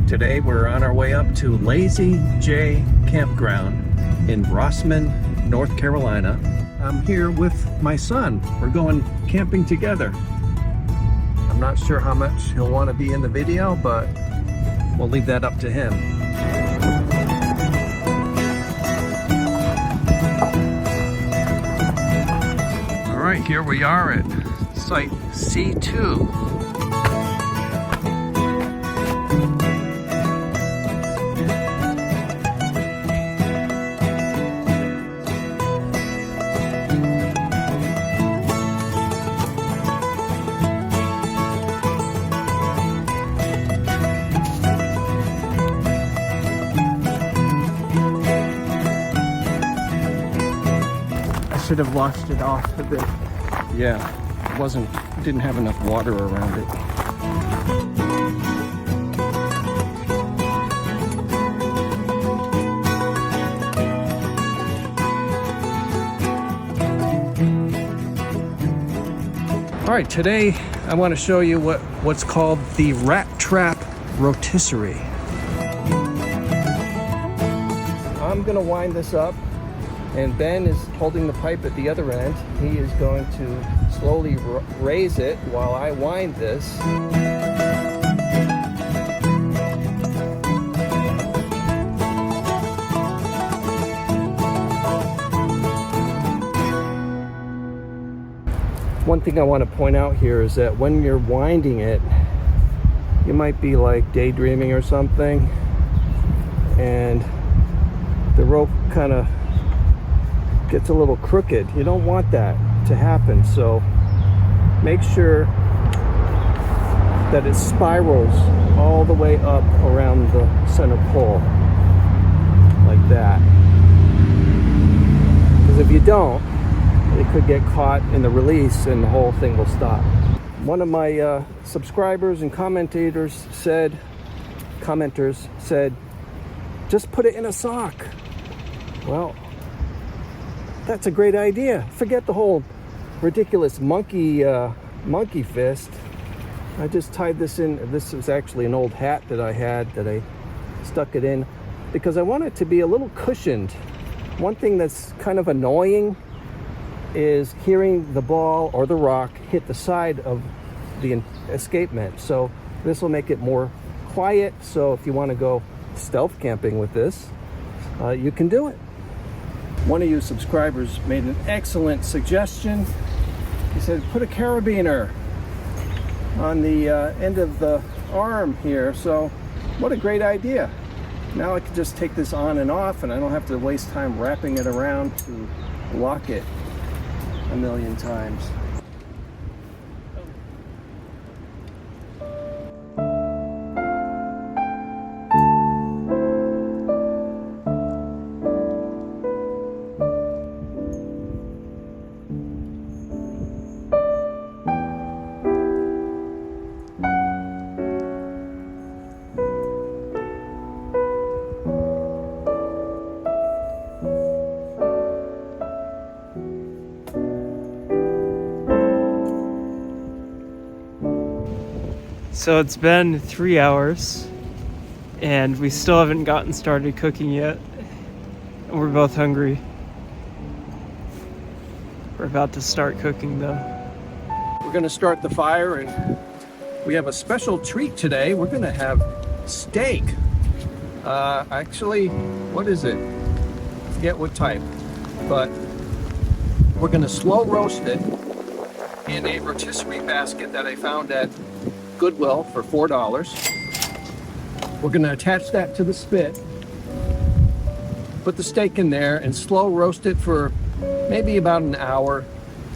Today we're on our way up to Lazy J Campground in Rossman, North Carolina. I'm here with my son. We're going camping together. I'm not sure how much he'll want to be in the video, but we'll leave that up to him. All right, here we are at site C2. Should have washed it off a bit. Yeah, didn't have enough water around it. All right, today I want to show you what's called the Rat Trap Rotisserie. I'm gonna wind this up, and Ben is holding the pipe at the other end. He is going to slowly raise it while I wind this. One thing I want to point out here is that when you're winding it, you might be like daydreaming or something, and the rope kind of gets a little crooked. You don't want that to happen, so make sure that it spirals all the way up around the center pole like that, because if you don't, it could get caught in the release and the whole thing will stop. One of my subscribers and commenters said, just put it in a sock. Well, that's a great idea. Forget the whole ridiculous monkey fist. I just tied this in. This is actually an old hat that I had that I stuck it in because I want it to be a little cushioned. One thing that's kind of annoying is hearing the ball or the rock hit the side of the escapement. So this will make it more quiet. So if you want to go stealth camping with this, you can do it. One of you subscribers made an excellent suggestion. He said, put a carabiner on the end of the arm here. So what a great idea. Now I can just take this on and off, and I don't have to waste time wrapping it around to lock it a million times. So it's been 3 hours and we still haven't gotten started cooking yet. We're both hungry. We're about to start cooking though. We're gonna start the fire, and we have a special treat today. We're gonna have steak. Actually, what is it? I forget what type, but we're gonna slow roast it in a rotisserie basket that I found at Goodwill for $4. We're going to attach that to the spit, put the steak in there, and slow roast it for maybe about an hour.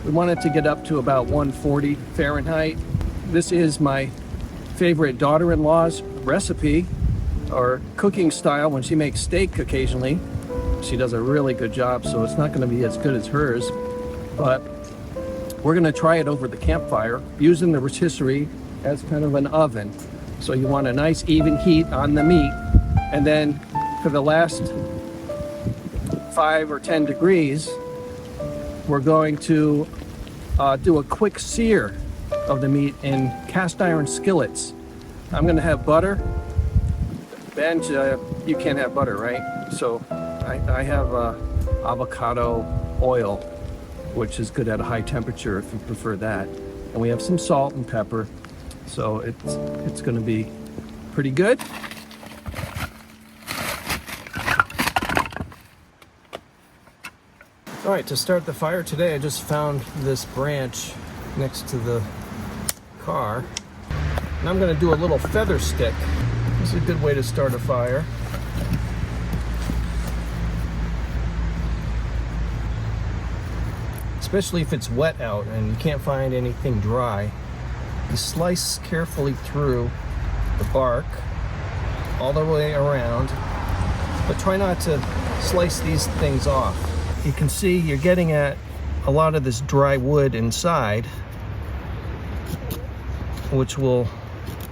We want it to get up to about 140 Fahrenheit. This is my favorite daughter-in-law's recipe or cooking style when she makes steak occasionally. She does a really good job, so it's not going to be as good as hers, but we're going to try it over the campfire using the rotisserie as kind of an oven. So you want a nice even heat on the meat, and then for the last 5 or 10 degrees, we're going to do a quick sear of the meat in cast iron skillets. I'm going to have butter Ben, you can't have butter, right? So I have avocado oil, which is good at a high temperature if you prefer that. And we have some salt and pepper, so it's going to be pretty good. All right, to start the fire today, I just found this branch next to the car. And I'm going to do a little feather stick. This is a good way to start a fire. Especially if it's wet out and you can't find anything dry. You slice carefully through the bark all the way around, but try not to slice these things off. You can see you're getting at a lot of this dry wood inside, which will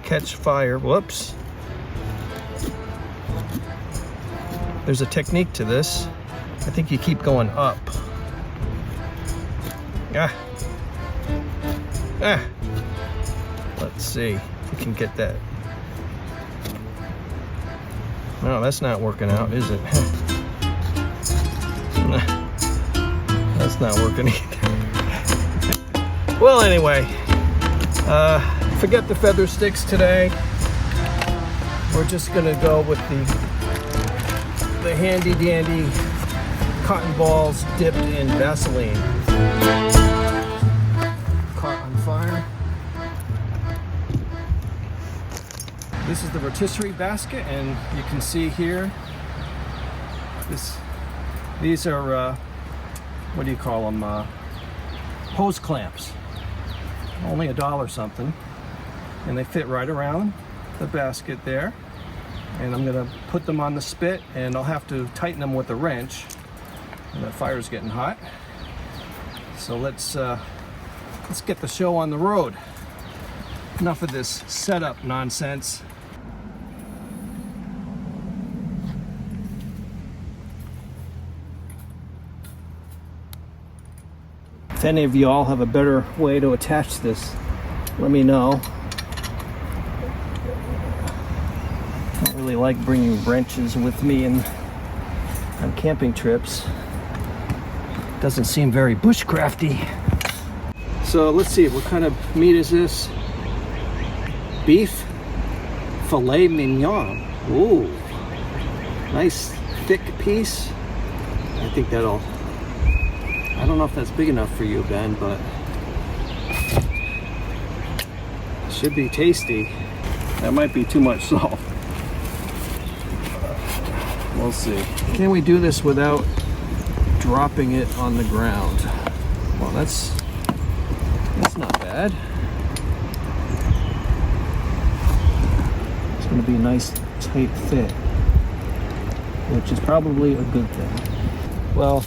catch fire. Whoops. There's a technique to this. I think you keep going up. Let's see if we can get that. No, that's not working out, is it? That's not working either. Well, anyway, forget the feather sticks today. We're just gonna go with the handy dandy cotton balls dipped in Vaseline. Caught on fire. This is the rotisserie basket, and you can see here, these are, what do you call them, hose clamps. Only $1 something, and they fit right around the basket there. And I'm gonna put them on the spit, and I'll have to tighten them with a wrench. And that fire's getting hot. So let's get the show on the road. Enough of this setup nonsense. If any of y'all have a better way to attach this, let me know. I don't really like bringing wrenches with me on camping trips. Doesn't seem very bushcrafty. So let's see, what kind of meat is this? Beef? Filet Mignon. Ooh, nice thick piece. I think that'll, I don't know if that's big enough for you, Ben, but it should be tasty. That might be too much salt. We'll see. Can we do this without dropping it on the ground? Well, that's not bad. It's going to be a nice tight fit, which is probably a good thing. Well,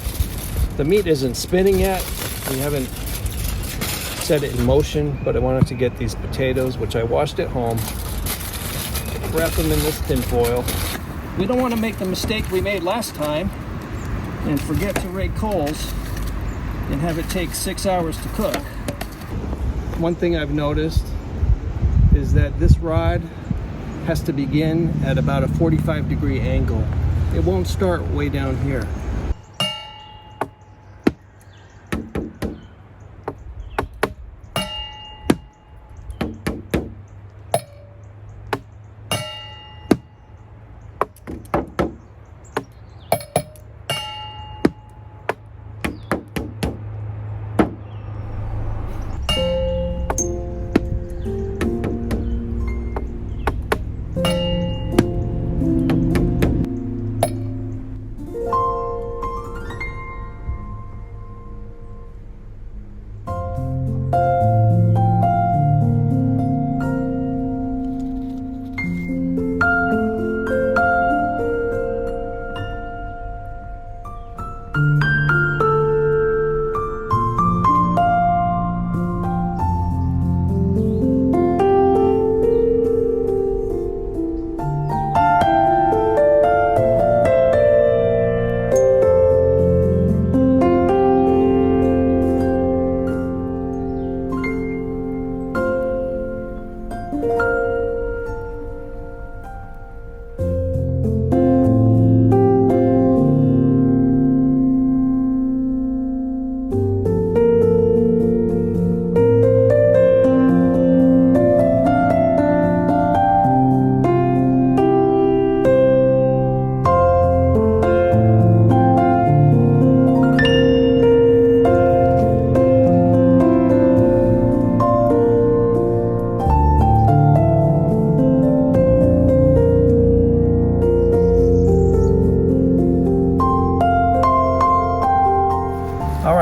the meat isn't spinning yet. We haven't set it in motion, but I wanted to get these potatoes, which I washed at home, wrap them in this tin foil. We don't want to make the mistake we made last time and forget to rake coals and have it take 6 hours to cook. One thing I've noticed is that this rod has to begin at about a 45-degree angle. It won't start way down here.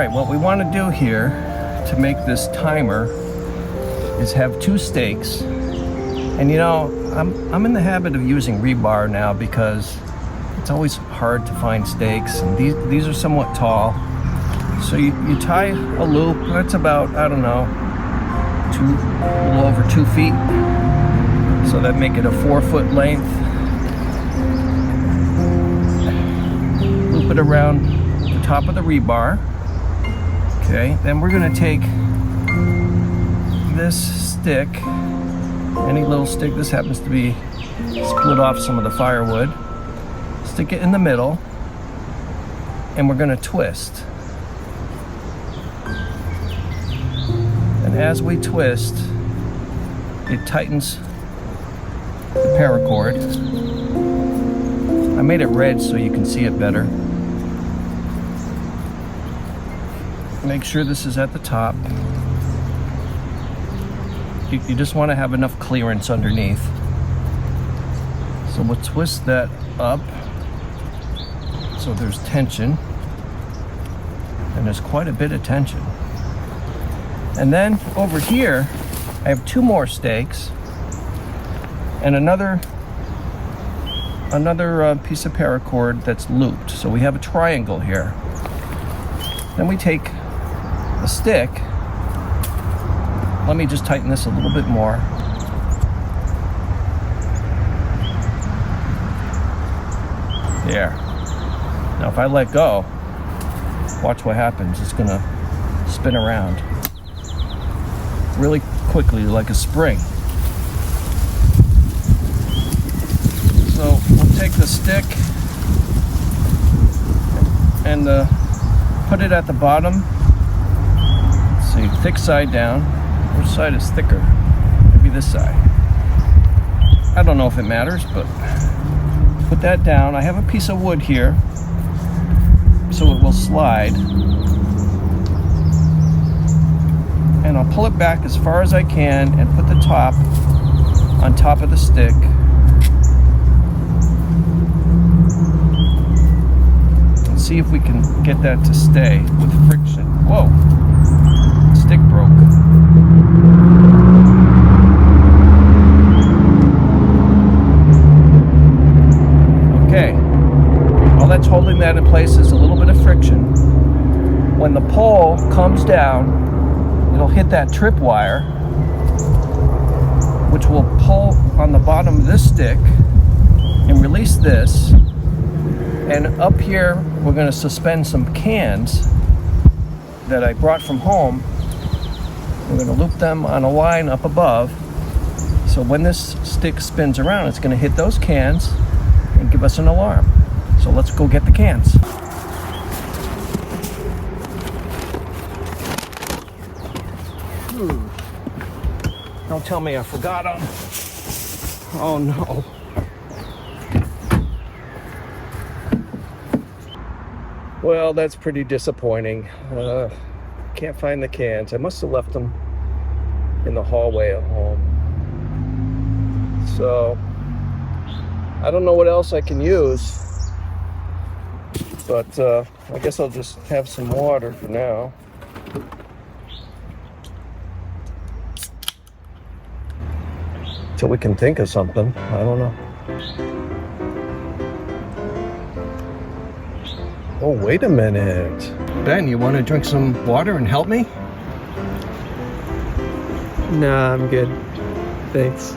right, what we want to do here to make this timer is have 2 steaks. And you know, I'm in the habit of using rebar now because it's always hard to find steaks, and these are somewhat tall. So you tie a loop that's about, I don't know, a little over 2 feet. So that make it a 4-foot length. Loop it around the top of the rebar. Okay, then we're gonna take this stick, any little stick, this happens to be split off some of the firewood, stick it in the middle, and we're gonna twist. And as we twist, it tightens the paracord. I made it red so you can see it better. Make sure this is at the top. You just want to have enough clearance underneath. So we'll twist that up so there's tension. And there's quite a bit of tension. And then over here, I have 2 more steaks and another piece of paracord that's looped. So we have a triangle here. Then we take a stick. Let me just tighten this a little bit more. There. Now if I let go, watch what happens. It's gonna spin around really quickly like a spring. So we'll take the stick and put it at the bottom. Let's see, thick side down. Which side is thicker? Maybe this side. I don't know if it matters, but put that down. I have a piece of wood here, so it will slide. And I'll pull it back as far as I can and put the top on top of the stick. And see if we can get that to stay with friction. Whoa, stick broke. Okay, all that's holding that in place is a little bit of friction. When the pole comes down, it'll hit that tripwire, which will pull on the bottom of this stick and release this. And up here, we're going to suspend some cans that I brought from home. We're going to loop them on a line up above. So when this stick spins around, it's going to hit those cans and give us an alarm. So let's go get the cans. Don't tell me I forgot them. Oh no. Well, that's pretty disappointing. Can't find the cans. I must have left them in the hallway at home. So, I don't know what else I can use. But I guess I'll just have some water for now. Till we can think of something. I don't know. Oh, wait a minute. Ben, you want to drink some water and help me? Nah, I'm good. Thanks.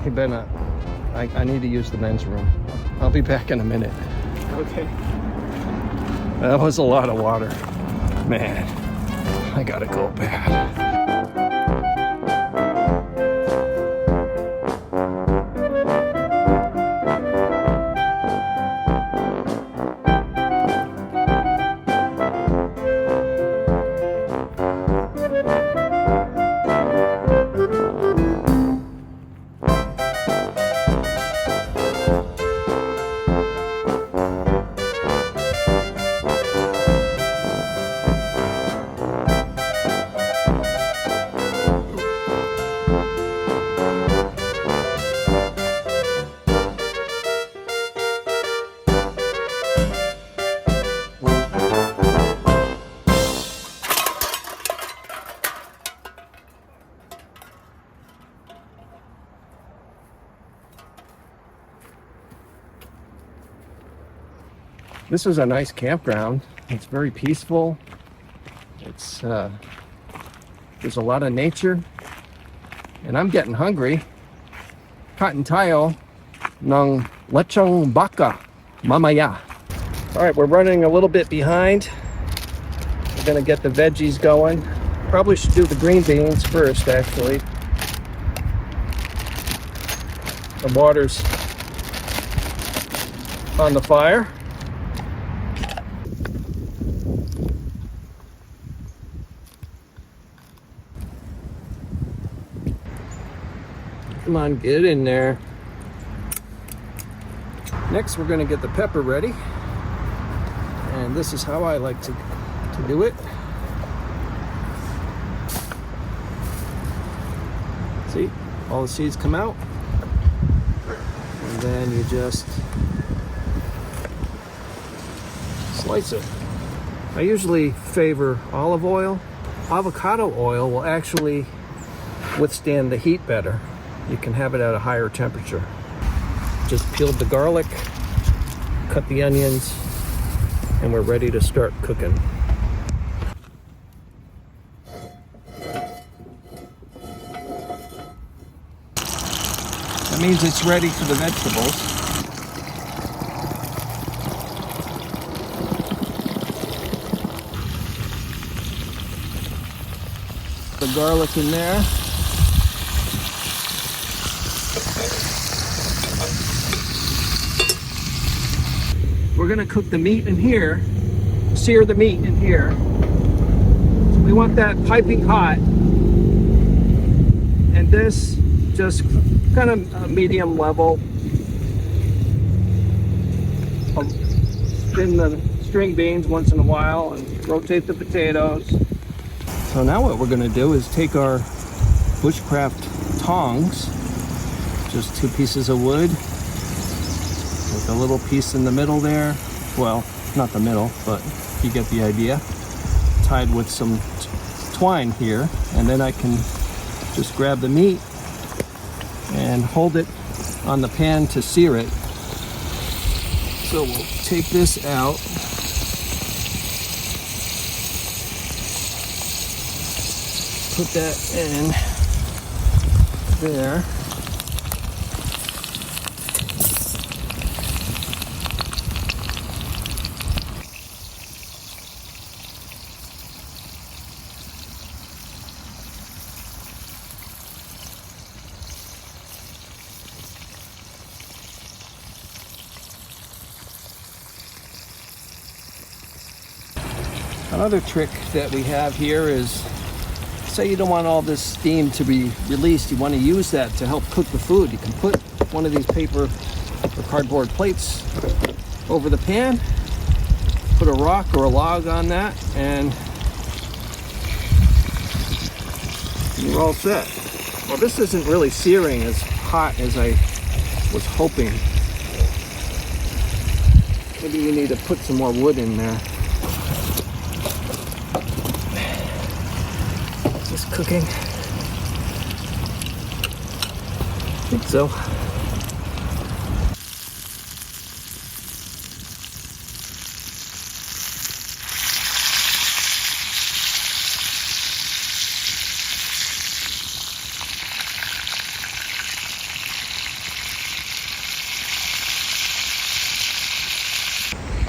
Hey Ben, I need to use the men's room. I'll be back in a minute. Okay. That was a lot of water. Man, I gotta go bad. This is a nice campground. It's very peaceful. It's there's a lot of nature, and I'm getting hungry. Kain tayo ng lechong baka mamaya. All right, we're running a little bit behind. We're gonna get the veggies going. Probably should do the green beans first, actually. The water's on the fire. Come on, get in there. Next, we're gonna get the pepper ready. And this is how I like to do it. See, all the seeds come out. And then you just slice it. I usually favor olive oil. Avocado oil will actually withstand the heat better. You can have it at a higher temperature. Just peeled the garlic, cut the onions, and we're ready to start cooking. That means it's ready for the vegetables. The garlic in there. We're gonna cook the meat in here, sear the meat in here. So we want that piping hot. And this just kind of a medium level. I'll spin the string beans once in a while and rotate the potatoes. So now what we're gonna do is take our bushcraft tongs, just 2 pieces of wood, with a little piece in the middle there. Well, not the middle, but you get the idea. Tied with some twine here, and then I can just grab the meat and hold it on the pan to sear it. So we'll take this out. Put that in there. Another trick that we have here is, say you don't want all this steam to be released, you want to use that to help cook the food. You can put one of these paper or cardboard plates over the pan, put a rock or a log on that, and you're all set. Well, this isn't really searing as hot as I was hoping. Maybe you need to put some more wood in there. Cooking. I think so.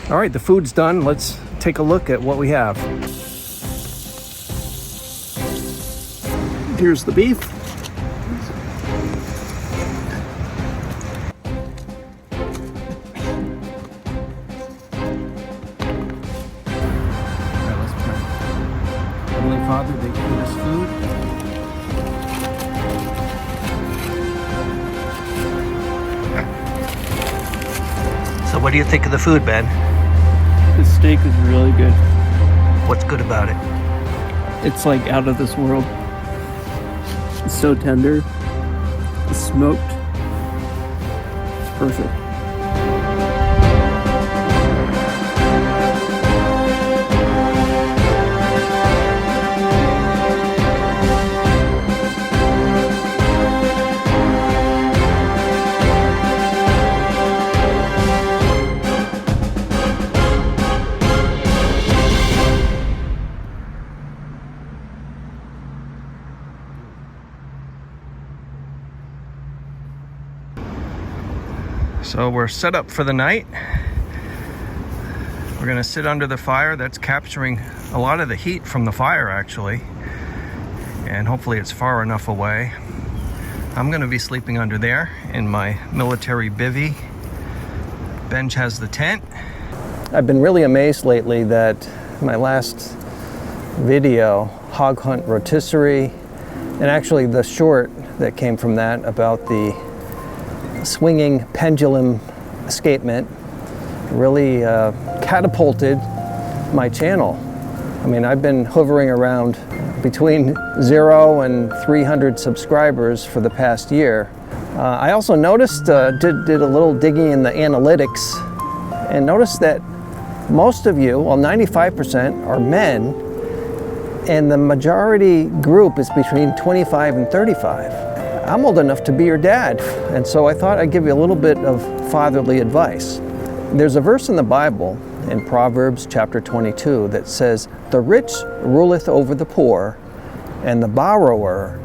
All right, the food's done. Let's take a look at what we have. Here's the beef. Let's pray. Heavenly Father, thank you for this food. So what do you think of the food, Ben? The steak is really good. What's good about it? It's like out of this world. It's so tender. It's smoked. It's perfect. So we're set up for the night. We're gonna sit under the fire that's capturing a lot of the heat from the fire actually. And hopefully it's far enough away. I'm gonna be sleeping under there in my military bivvy. Benj has the tent. I've been really amazed lately that my last video, Hog Hunt Rotisserie, and actually the short that came from that about the swinging pendulum escapement really catapulted my channel. I mean, I've been hovering around between 0 and 300 subscribers for the past year. I also noticed, did a little digging in the analytics, and noticed that most of you, well 95% are men, and the majority group is between 25 and 35. I'm old enough to be your dad, and so I thought I'd give you a little bit of fatherly advice. There's a verse in the Bible, in Proverbs chapter 22, that says, "The rich ruleth over the poor, and the borrower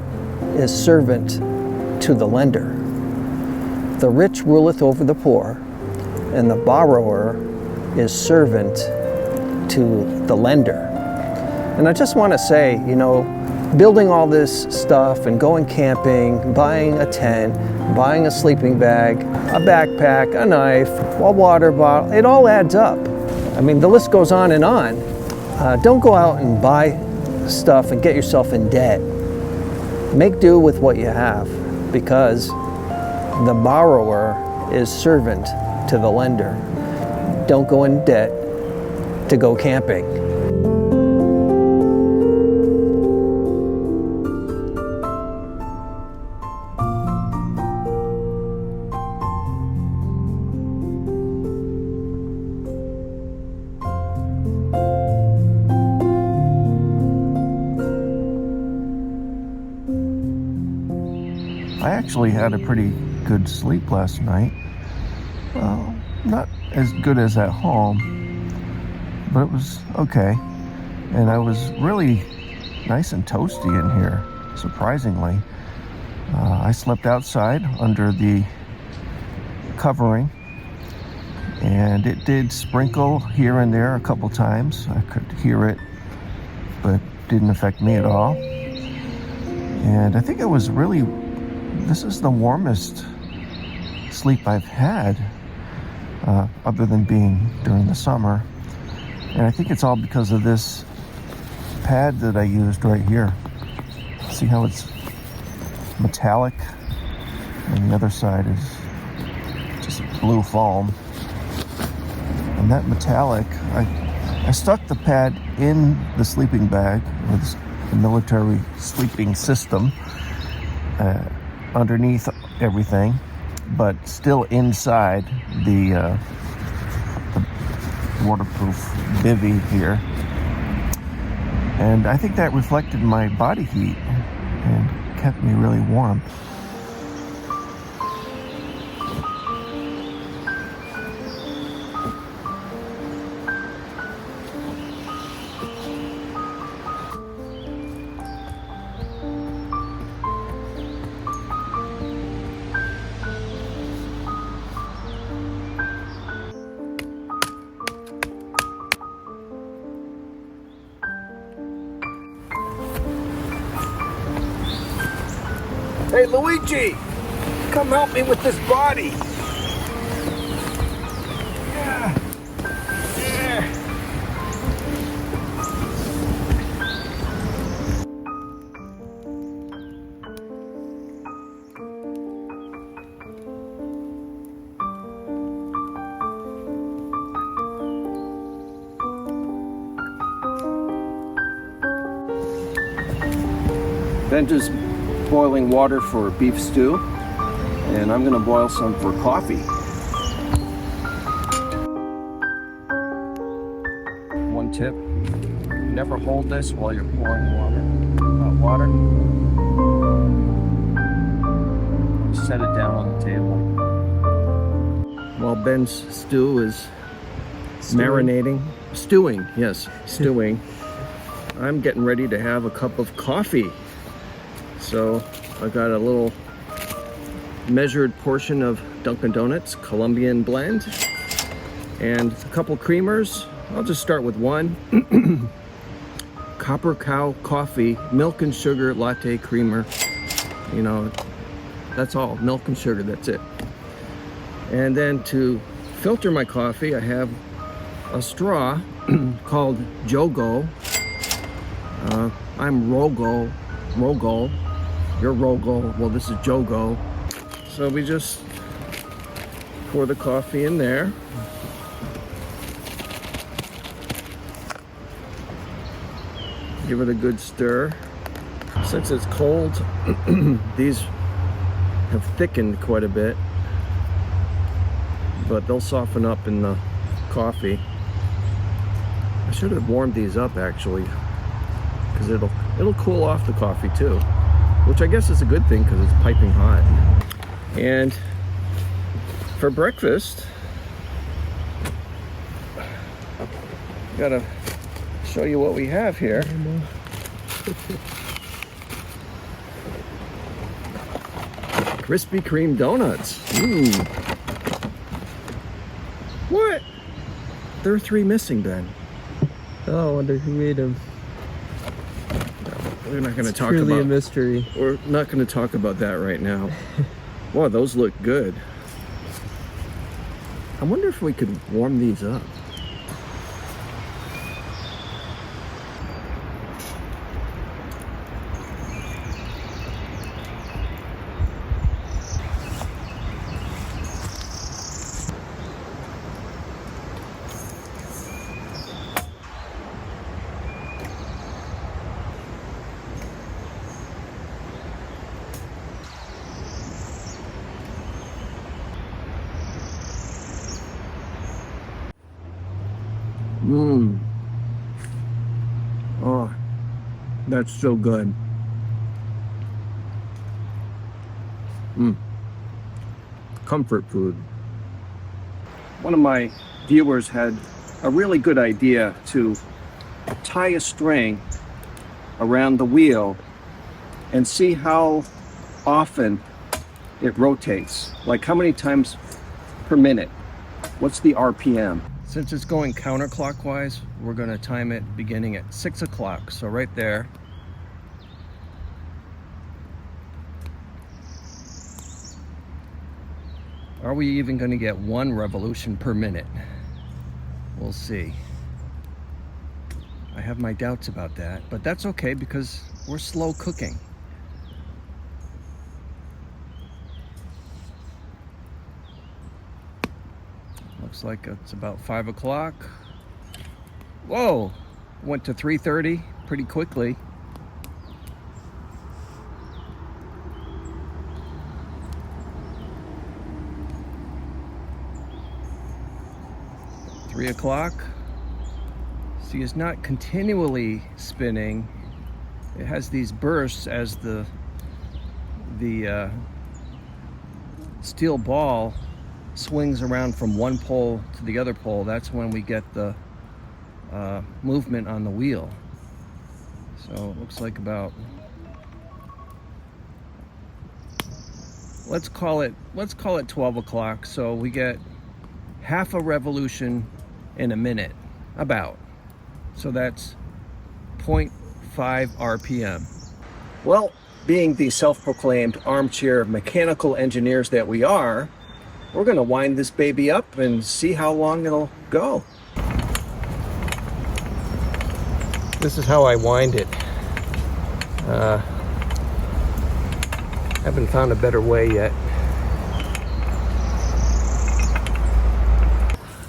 is servant to the lender." The rich ruleth over the poor, and the borrower is servant to the lender. And I just want to say, you know, building all this stuff and going camping, buying a tent, buying a sleeping bag, a backpack, a knife, a water bottle, it all adds up. I mean, the list goes on and on. Don't go out and buy stuff and get yourself in debt. Make do with what you have, because the borrower is servant to the lender. Don't go in debt to go camping. I actually had a pretty good sleep last night. Well, not as good as at home, but it was okay. And I was really nice and toasty in here, surprisingly. I slept outside under the covering, and it did sprinkle here and there a couple times. I could hear it, but didn't affect me at all. And I think it was really, this is the warmest sleep I've had, other than being during the summer. And I think it's all because of this pad that I used right here. See how it's metallic, and the other side is just blue foam. And that metallic, I stuck the pad in the sleeping bag with the military sleeping system underneath everything, but still inside the waterproof bivvy here. And I think that reflected my body heat and kept me really warm. Hey, Luigi, come help me with this body. Yeah. Yeah. Then just boiling water for beef stew, and I'm gonna boil some for coffee. One tip, never hold this while you're pouring hot water. Set it down on the table. While Ben's stew is marinating, stewing, I'm getting ready to have a cup of coffee. So I got a little measured portion of Dunkin' Donuts Colombian blend and a couple creamers. I'll just start with one. Copper Cow Coffee milk and sugar latte creamer. You know, that's all, milk and sugar, that's it. And then to filter my coffee, I have a straw called Jogo. I'm Rogol. You're Rogol. Well, this is Jogo. So we just pour the coffee in there. Give it a good stir. Since it's cold, these have thickened quite a bit, but they'll soften up in the coffee. I should have warmed these up actually, because it'll cool off the coffee too, which I guess is a good thing because it's piping hot. And for breakfast, gotta show you what we have here. Krispy Kreme donuts. Ooh. What? There are 3 missing, Ben. Oh, I wonder who made them. We're not going to talk Truly a about. mystery. We're not going to talk about that right now. Wow, those look good. I wonder if we could warm these up. Mmm. Oh, that's so good. Mmm. Comfort food. One of my viewers had a really good idea to tie a string around the wheel and see how often it rotates. Like how many times per minute. What's the RPM? Since it's going counterclockwise, we're going to time it beginning at 6 o'clock. So right there. Are we even going to get 1 revolution per minute? We'll see. I have my doubts about that, but that's okay because we're slow cooking. Looks like it's about 5 o'clock. Whoa! Went to 3:30 pretty quickly. Three o'clock. See, it's not continually spinning. It has these bursts as the steel ball swings around from one pole to the other pole. That's when we get the movement on the wheel. So it looks like about, let's call it 12 o'clock. So we get half a revolution in a minute, about. So that's 0.5 RPM. Well, being the self-proclaimed armchair mechanical engineers that we are, we're going to wind this baby up and see how long it'll go. This is how I wind it. Haven't found a better way yet.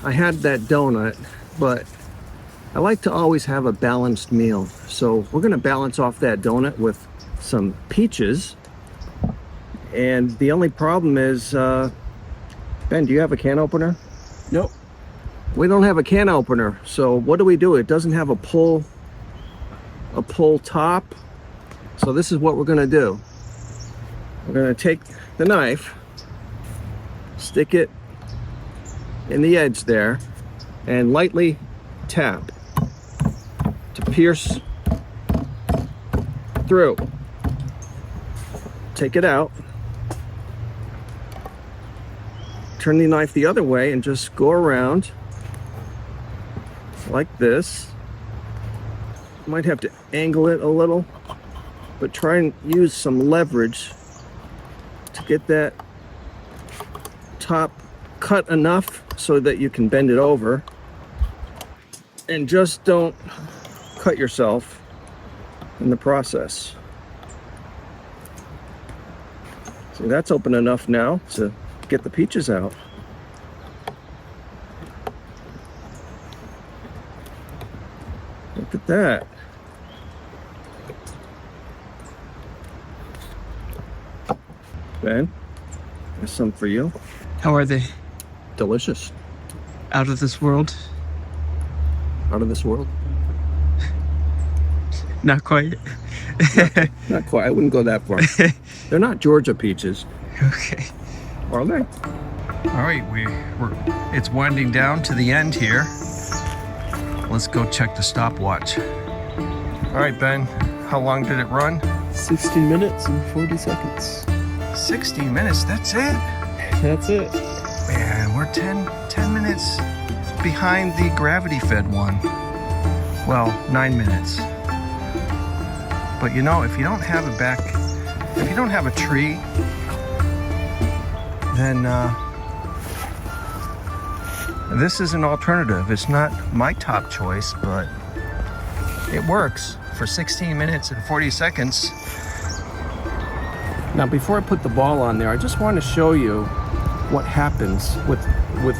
I had that donut, but I like to always have a balanced meal. So we're going to balance off that donut with some peaches. And the only problem is, Ben, do you have a can opener? Nope. We don't have a can opener. So what do? It doesn't have a pull top. So this is what we're going to do. We're going to take the knife, stick it in the edge there, and lightly tap to pierce through. Take it out. turn the knife the other way and just go around like this. Might have to angle it a little, but try and use some leverage to get that top cut enough so that you can bend it over. And just don't cut yourself in the process. See, that's open enough now to get the peaches out. Look at that. Ben, there's some for you. How are they? Delicious. Out of this world? Out of this world. Not quite. Not quite. I wouldn't go that far. They're not Georgia peaches. Okay. Are they? All right, it's winding down to the end here. Let's go check the stopwatch. All right, Ben, how long did it run? 60 minutes and 40 seconds. 60 minutes, that's it? That's it. Man, we're 10 minutes behind the gravity-fed one. Well, 9 minutes. But you know, if you don't have a tree, then this is an alternative. It's not my top choice, but it works for 16 minutes and 40 seconds. Now, before I put the ball on there, I just want to show you what happens with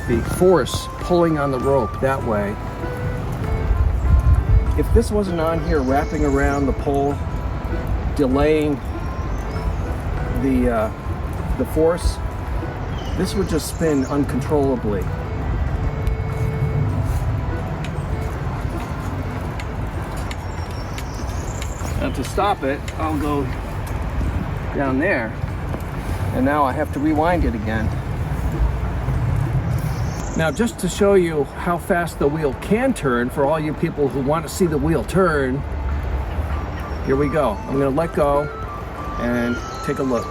the force pulling on the rope that way. If this wasn't on here wrapping around the pole, delaying the force, this would just spin uncontrollably. Now to stop it, I'll go down there, and now I have to rewind it again. Now, just to show you how fast the wheel can turn, for all you people who want to see the wheel turn, here we go. I'm going to let go and take a look.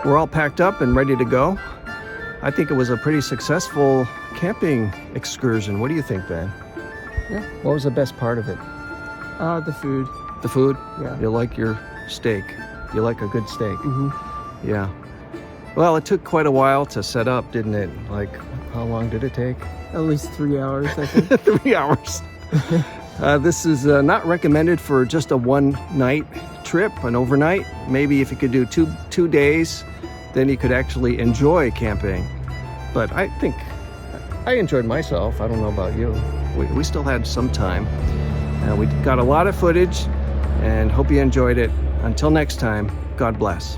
We're all packed up and ready to go. I think it was a pretty successful camping excursion. What do you think, Ben? Yeah. What was the best part of it? The food. The food? Yeah. You like your steak. You like a good steak. Mm-hmm. Yeah. Well, it took quite a while to set up, didn't it? Like, how long did it take? At least 3 hours, I think. 3 hours. This is not recommended for just a one-night trip, an overnight. Maybe if you could do two days, then you could actually enjoy camping. But I think I enjoyed myself. I don't know about you. We still had some time. We got a lot of footage, and hope you enjoyed it. Until next time, God bless.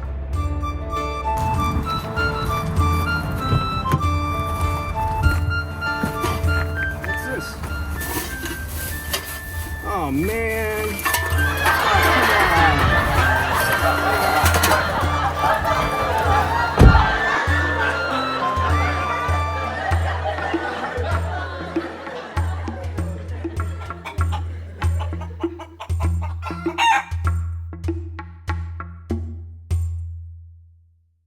What's this? Oh man.